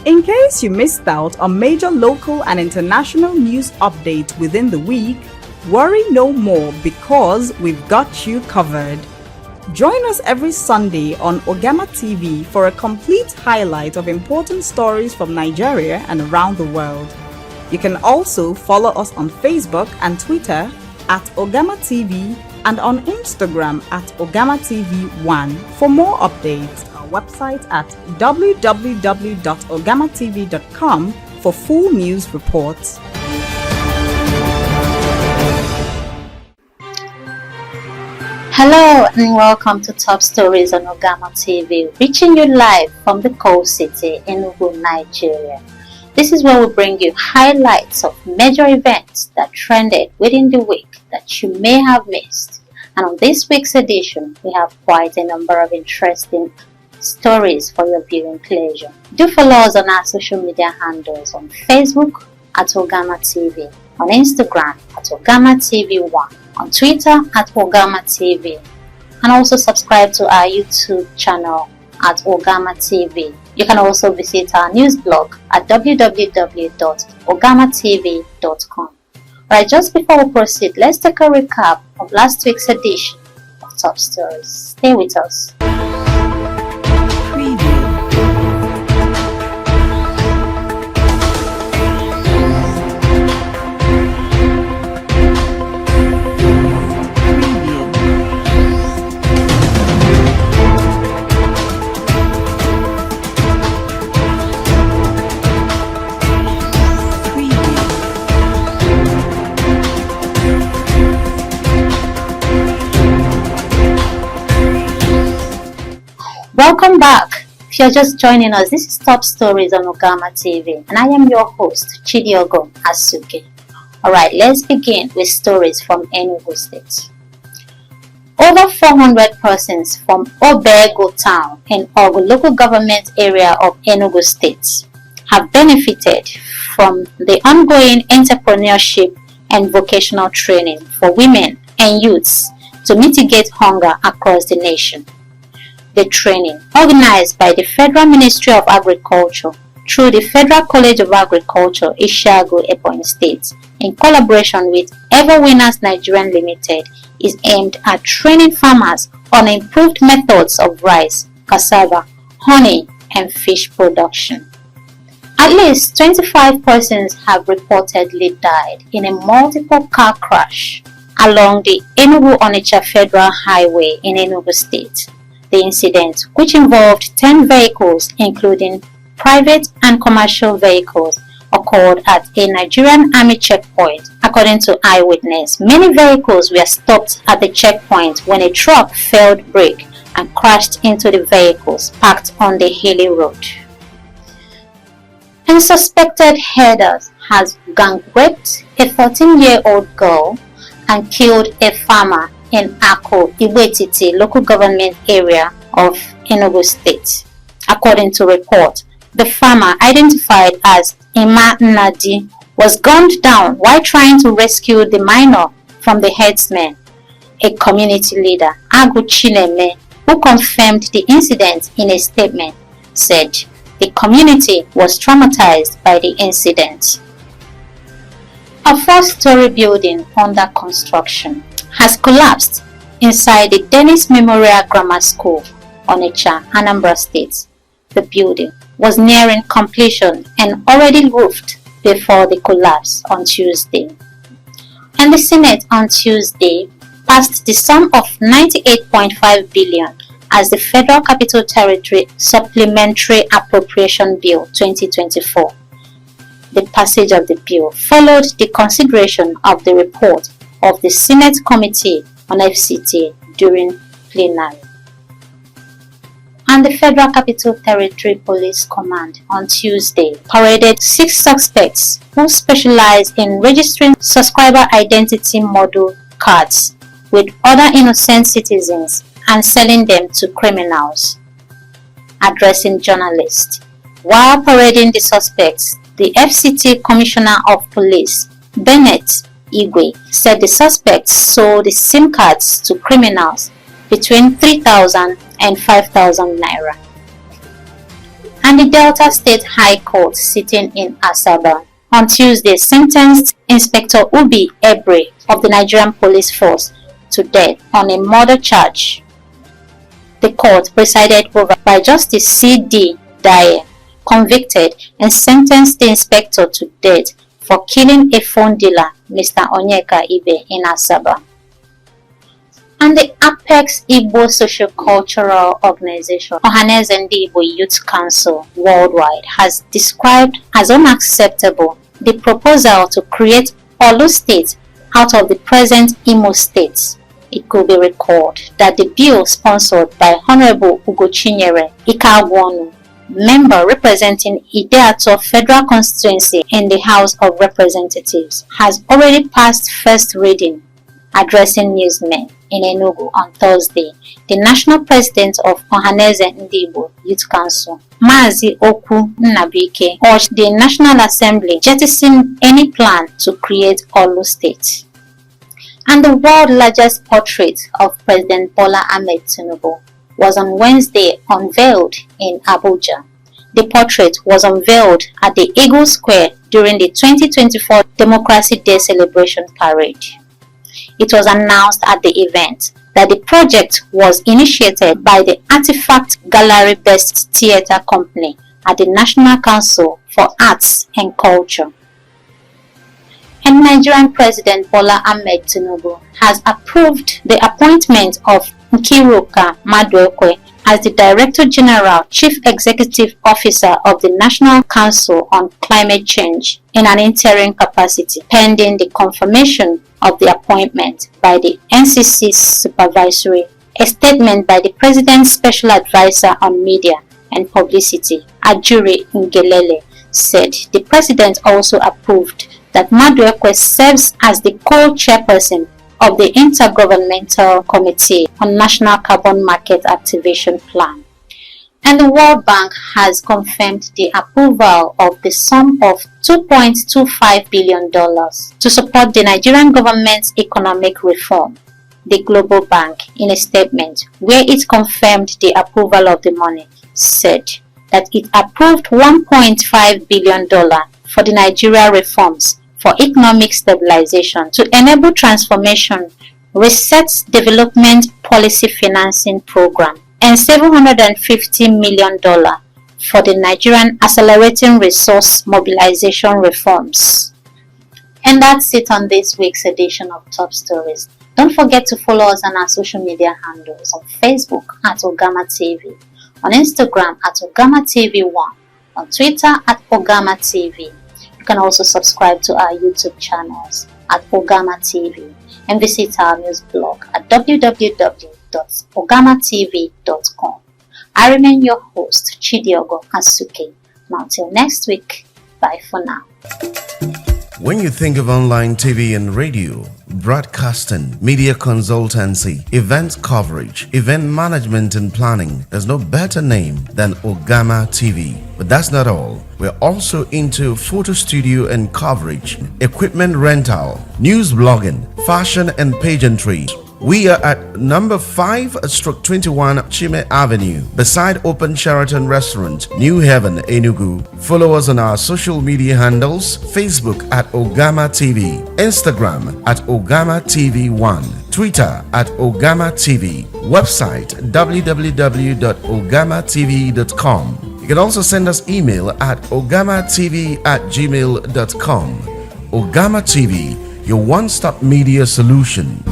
In case you missed out on major local and international news updates within the week, worry no more because we've got you covered. Join us every Sunday on Ugamatv for a complete highlight of important stories from Nigeria and around the world. You can also follow us on Facebook and Twitter at Ugamatv and on Instagram at Ugamatv1 for more updates. Our website at www.ugamatv.com for full news reports. Hello and welcome to Top Stories on Ugamatv, reaching you live from the coal city in Enugu, Nigeria. This is where we bring you highlights of major events that trended within the week that you may have missed. And on this week's edition, we have quite a number of interesting stories for your viewing pleasure. Do follow us on our social media handles on Facebook at Ugamatv, on Instagram at Ugamatv1, on Twitter at Ugamatv, and also subscribe to our YouTube channel at Ugamatv. You can also visit our news blog at www.ugamatv.com. Alright, just before we proceed, let's take a recap of last week's edition of Top Stories. Stay with us. Welcome back. If you're just joining us, this is Top Stories on Ugamatv, and I am your host, Chidiogo Asuke. Alright, let's begin with stories from Enugu State. Over 400 persons from Obego town in Ogu local government area of Enugu State have benefited from the ongoing entrepreneurship and vocational training for women and youths to mitigate hunger across the nation. The training, organized by the Federal Ministry of Agriculture through the Federal College of Agriculture, Ishiagu, Ebonyi State, in collaboration with Everwinners Nigerian Limited, is aimed at training farmers on improved methods of rice, cassava, honey, and fish production. At least 25 persons have reportedly died in a multiple car crash along the Enugu-Onitsha Federal Highway in Enugu State. The incident, which involved 10 vehicles, including private and commercial vehicles, occurred at a Nigerian Army checkpoint. According to eyewitness, many vehicles were stopped at the checkpoint when a truck failed brake and crashed into the vehicles parked on the hilly road. A suspected header has gang raped a 14-year-old girl and killed a farmer in Ako, Iwetiti local government area of Enugu State. According to report, the farmer, identified as Ima Nadi, was gunned down while trying to rescue the minor from the herdsman. A community leader, Agu Chineme, who confirmed the incident in a statement, said the community was traumatized by the incident. A four-story building under construction has collapsed inside the Dennis Memorial Grammar School, Onitsha, Anambra State. The building was nearing completion and already roofed before the collapse on Tuesday. And the Senate on Tuesday passed the sum of 98.5 billion as the Federal Capital Territory Supplementary Appropriation Bill 2024. The passage of the bill followed the consideration of the report of the Senate Committee on FCT during plenary. And the Federal Capital Territory Police Command on Tuesday paraded 6 suspects who specialize in registering subscriber identity model cards with other innocent citizens and selling them to criminals. Addressing journalists while parading the suspects, the FCT Commissioner of Police, Bennett Igwe, said the suspects sold the SIM cards to criminals between 3,000 and 5,000 naira. And the Delta State High Court sitting in Asaba on Tuesday sentenced Inspector Ubi Ebre of the Nigerian Police Force to death on a murder charge. The court, presided over by Justice C.D. Dye, convicted and sentenced the inspector to death for killing a phone dealer, Mr. Onyeka Ibe, in Asaba. And the Apex Igbo Socio-Cultural Organization, Ohaneze Ndi Igbo Youth Council Worldwide, has described as unacceptable the proposal to create Olu State out of the present Imo State. It could be recalled that the bill, sponsored by Honorable Ugochinyere Ikagwonu, member representing Ideato Federal Constituency in the House of Representatives, has already passed first reading. Addressing newsmen in Enugu on Thursday, the national president of Ohaneze Ndi Igbo Youth Council, Mazi Oku Nnabike, urged the National Assembly jettison any plan to create Olu State. And the world's largest portrait of President Bola Ahmed Tinubu was on Wednesday unveiled in Abuja. The portrait was unveiled at the Eagle Square during the 2024 Democracy Day celebration parade. It was announced at the event that the project was initiated by the Artifact Gallery Best Theatre Company at the National Council for Arts and Culture. And Nigerian President Bola Ahmed Tinubu has approved the appointment of Nkiruka Maduekwe as the Director General Chief Executive Officer of the National Council on Climate Change in an interim capacity, pending the confirmation of the appointment by the NCC's supervisory. A statement by the President's Special Advisor on Media and Publicity, Ajuri Ngelele, said the President also approved that Maduekwe serves as the co-chairperson of the Intergovernmental Committee on National Carbon Market Activation Plan. And the World Bank has confirmed the approval of the sum of $2.25 billion to support the Nigerian government's economic reform. The Global Bank, in a statement where it confirmed the approval of the money, said that it approved $1.5 billion for the Nigeria reforms for economic stabilization to enable transformation, research development policy financing program, and $750 million for the Nigerian Accelerating Resource Mobilization Reforms. And that's it on this week's edition of Top Stories. Don't forget to follow us on our social media handles on Facebook at Ugamatv, on Instagram at Ugamatv1, on Twitter at Ugamatv. You can also subscribe to our YouTube channels at Ugamatv and visit our news blog at www.ugamatv.com. I remain your host, Chidiogo Asuke. Until next week, bye for now. When you think of online TV and radio, broadcasting, media consultancy, event coverage, event management and planning, there's no better name than Ugamatv. But that's not all. We're also into photo studio and coverage, equipment rental, news blogging, fashion and pageantry. We are at number 5/21 Chime Avenue, beside Open Sheraton Restaurant, New Haven, Enugu. Follow us on our social media handles: Facebook at Ugamatv, Instagram at Ugamatv1, Twitter at Ugamatv, website www.ugamatv.com. You can also send us email at ugamatv@gmail.com. Ugamatv, your one-stop media solution.